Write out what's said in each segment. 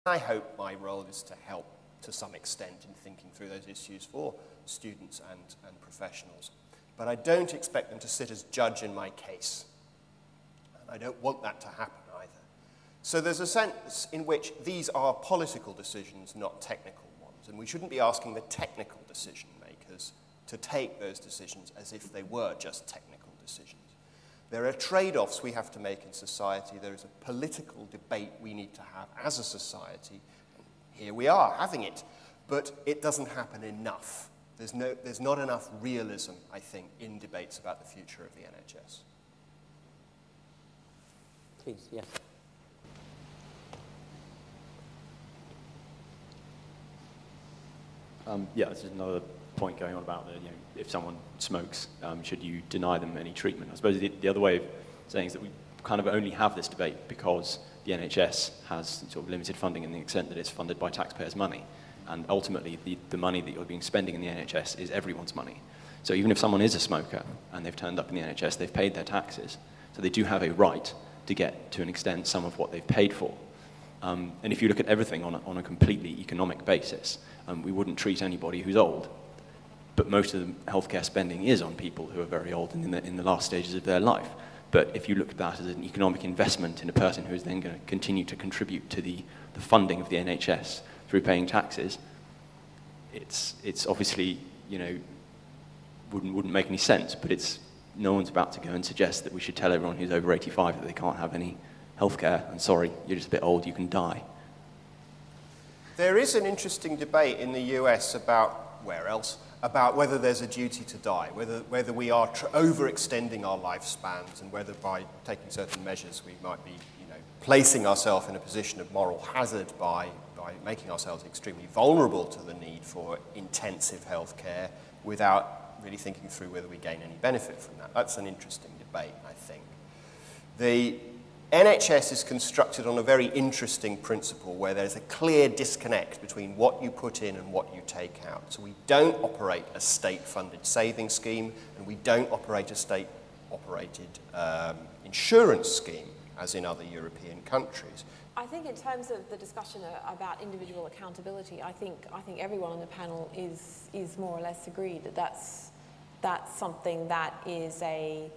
I hope my role is to help to some extent in thinking through those issues for students and professionals. But I don't expect them to sit as judge in my case. And I don't want that to happen either. So there's a sense in which these are political decisions, not technical ones. And we shouldn't be asking the technical decision makers to take those decisions as if they were just technical decisions. There are trade-offs we have to make in society. There is a political debate we need to have as a society. Here we are having it, but it doesn't happen enough. There's not enough realism, I think, in debates about the future of the NHS. Please, yes. Yeah, this is another point going on about if someone smokes, should you deny them any treatment? I suppose the other way of saying is that we kind of only have this debate because the NHS has sort of limited funding in the extent that it's funded by taxpayers' money. And ultimately, the money that you're being spending in the NHS is everyone's money. So even if someone is a smoker and they've turned up in the NHS, they've paid their taxes. So they do have a right to get, to an extent, some of what they've paid for. And if you look at everything on a completely economic basis, we wouldn't treat anybody who's old. But most of the healthcare spending is on people who are very old and in the last stages of their life. But if you look at that as an economic investment in a person who is then going to continue to contribute to the funding of the NHS through paying taxes, it's obviously, wouldn't make any sense, but no one's about to go and suggest that we should tell everyone who's over 85 that they can't have any healthcare, and sorry, you're just a bit old, you can die. There is an interesting debate in the US about, where else, about whether there's a duty to die, whether we are overextending our lifespans, and whether by taking certain measures we might be placing ourselves in a position of moral hazard by making ourselves extremely vulnerable to the need for intensive health care without really thinking through whether we gain any benefit from that. That's an interesting debate, I think. The NHS is constructed on a very interesting principle where there's a clear disconnect between what you put in and what you take out. So we don't operate a state-funded savings scheme, and we don't operate a state-operated insurance scheme, as in other European countries. I think in terms of the discussion about individual accountability, I think everyone on the panel is more or less agreed that that's something that is a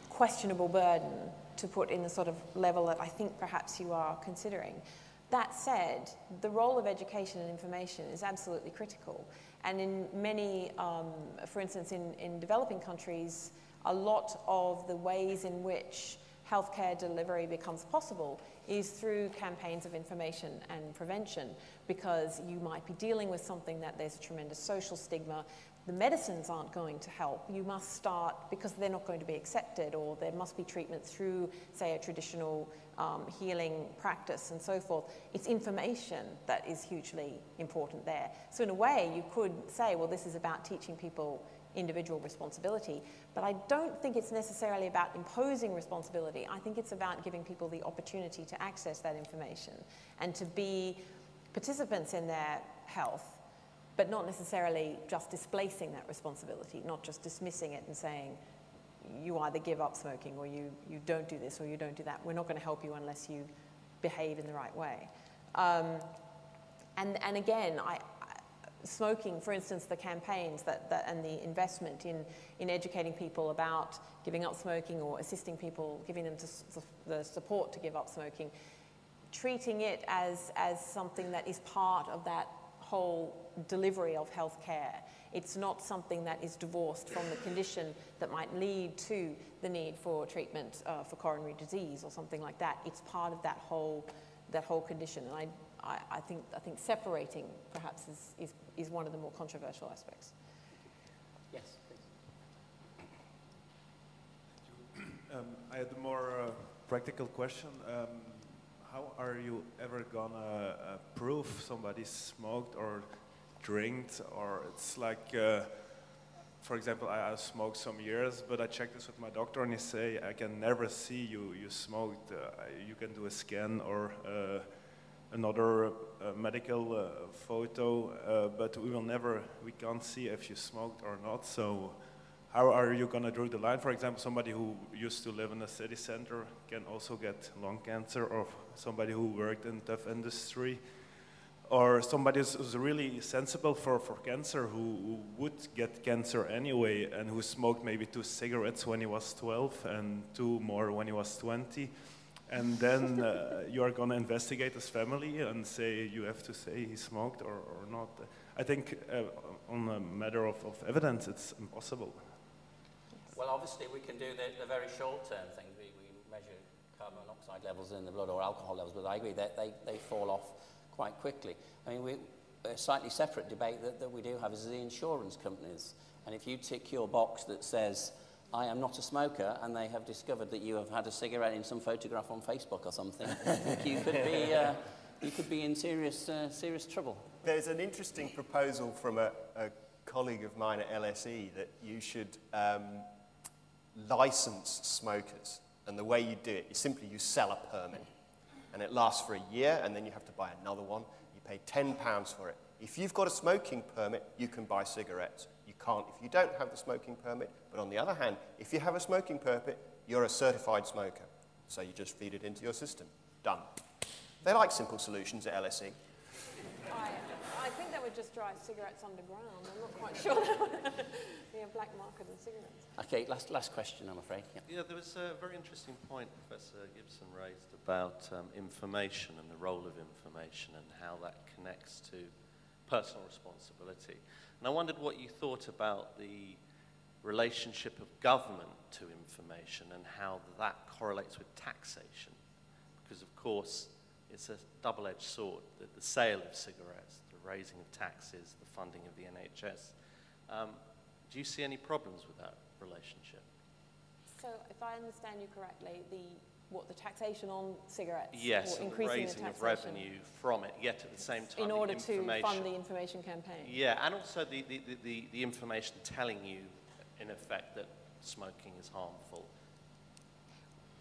questionable burden to put in the sort of level that I think perhaps you are considering. That said, the role of education and information is absolutely critical. And in many, for instance, in developing countries, a lot of the ways in which healthcare delivery becomes possible is through campaigns of information and prevention, because you might be dealing with something that there's a tremendous social stigma. The medicines aren't going to help. You must start, because they're not going to be accepted, or there must be treatment through, say, a traditional healing practice and so forth. It's information that is hugely important there. So in a way, you could say, well, this is about teaching people individual responsibility, but I don't think it's necessarily about imposing responsibility. I think it's about giving people the opportunity to access that information and to be participants in their health, but not necessarily just displacing that responsibility, not just dismissing it and saying, you either give up smoking or you don't do this or you don't do that. We're not going to help you unless you behave in the right way. And again, smoking, for instance, the campaigns and the investment in educating people about giving up smoking or assisting people, giving them the support to give up smoking, treating it as something that is part of that whole delivery of health care. It's not something that is divorced from the condition that might lead to the need for treatment for coronary disease or something like that. It's part of that whole condition. And I think separating perhaps is one of the more controversial aspects. Yes, please. I had a more practical question. How are you ever gonna prove somebody smoked or drank? Or it's like, for example, I smoked some years, but I checked this with my doctor and he say, I can never see you smoked. You can do a scan or another medical photo, but we can't see if you smoked or not. So how are you going to draw the line? For example, somebody who used to live in a city center can also get lung cancer, or somebody who worked in tough industry. or somebody who's really sensible for cancer, who would get cancer anyway, and who smoked maybe 2 cigarettes when he was 12 and 2 more when he was 20, and then you are going to investigate his family and say you have to say he smoked or not. I think on a matter of evidence, it's impossible. Well, obviously, we can do the very short-term thing. We measure carbon monoxide levels in the blood or alcohol levels, but I agree that they fall off quite quickly. I mean, a slightly separate debate that we do have is the insurance companies. And if you tick your box that says, I am not a smoker, and they have discovered that you have had a cigarette in some photograph on Facebook or something, you could be in serious trouble. There's an interesting proposal from a colleague of mine at LSE that you should license smokers. And the way you do it is simply you sell a permit. And it lasts for a year, and then you have to buy another one. You pay £10 for it. If you've got a smoking permit, you can buy cigarettes. You can't if you don't have the smoking permit. But on the other hand, if you have a smoking permit, you're a certified smoker. So you just feed it into your system. Done. They like simple solutions at LSE. I think that would just drive cigarettes underground. I'm not quite sure that would be a black market in cigarettes. Okay, last question, I'm afraid. Yeah, there was a very interesting point Professor Gibson raised about information and the role of information and how that connects to personal responsibility. And I wondered what you thought about the relationship of government to information and how that correlates with taxation. Because, of course, it's a double-edged sword, that the sale of cigarettes, the raising of taxes, the funding of the NHS. Do you see any problems with that relationship? So, if I understand you correctly, the taxation on cigarettes, yes, or and the increasing raising the of revenue from it, yet at the same time in order to fund the information campaign. Yeah, and also the information telling you, in effect, that smoking is harmful.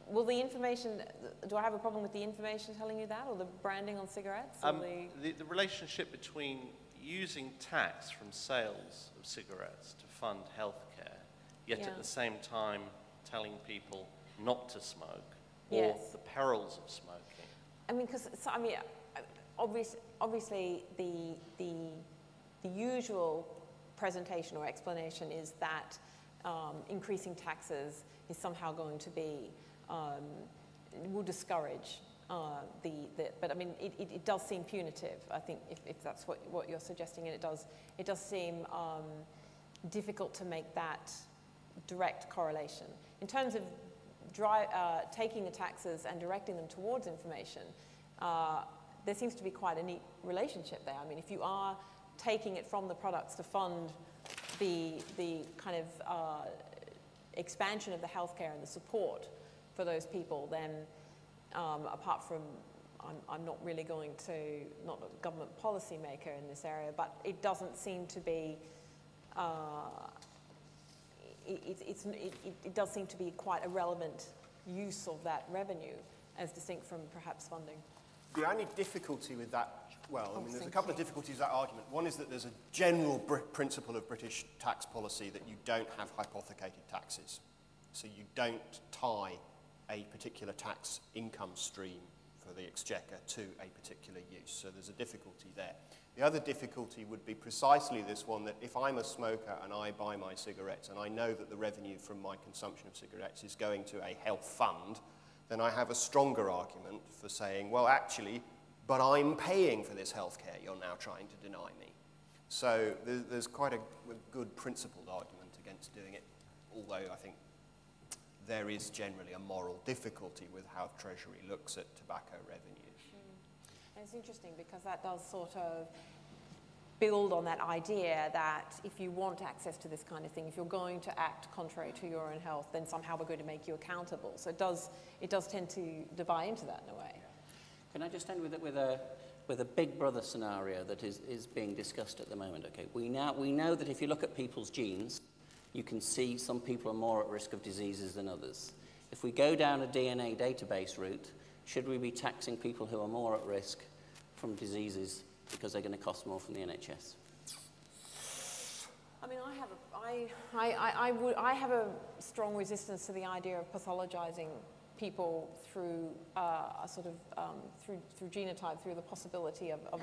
Will the information, do I have a problem with the information telling you that, or the branding on cigarettes? Or the relationship between using tax from sales of cigarettes to fund healthcare, yet at the same time telling people not to smoke, or the perils of smoking. I mean, because obviously the usual presentation or explanation is that increasing taxes is somehow going to be will discourage but I mean it does seem punitive. I think if that's what you're suggesting, and it does seem difficult to make that direct correlation in terms of taking the taxes and directing them towards information. There seems to be quite a neat relationship there. I mean, if you are taking it from the products to fund the kind of expansion of the healthcare and the support for those people, then apart from, I'm not really going to, not a government policy maker in this area, but it doesn't seem to be, it does seem to be quite a relevant use of that revenue as distinct from perhaps funding. The only difficulty with that, well, I mean, there's a couple of difficulties with that argument. One is that there's a general principle of British tax policy that you don't have hypothecated taxes. So you don't tie a particular tax income stream for the exchequer to a particular use. So there's a difficulty there. The other difficulty would be precisely this one, that if I'm a smoker and I buy my cigarettes and I know that the revenue from my consumption of cigarettes is going to a health fund, then I have a stronger argument for saying, well, actually, but I'm paying for this healthcare you're now trying to deny me. So there's quite a good principled argument against doing it, although I think there is generally a moral difficulty with how Treasury looks at tobacco revenues. And it's interesting because that does sort of build on that idea that if you want access to this kind of thing, if you're going to act contrary to your own health, then somehow we're going to make you accountable. So it does tend to buy into that in a way. Can I just end with a big brother scenario that is being discussed at the moment? Okay, we know that if you look at people's genes, you can see some people are more at risk of diseases than others. If we go down a DNA database route, should we be taxing people who are more at risk from diseases because they're going to cost more from the NHS? I mean, I have a strong resistance to the idea of pathologizing people through through genotype, through the possibility of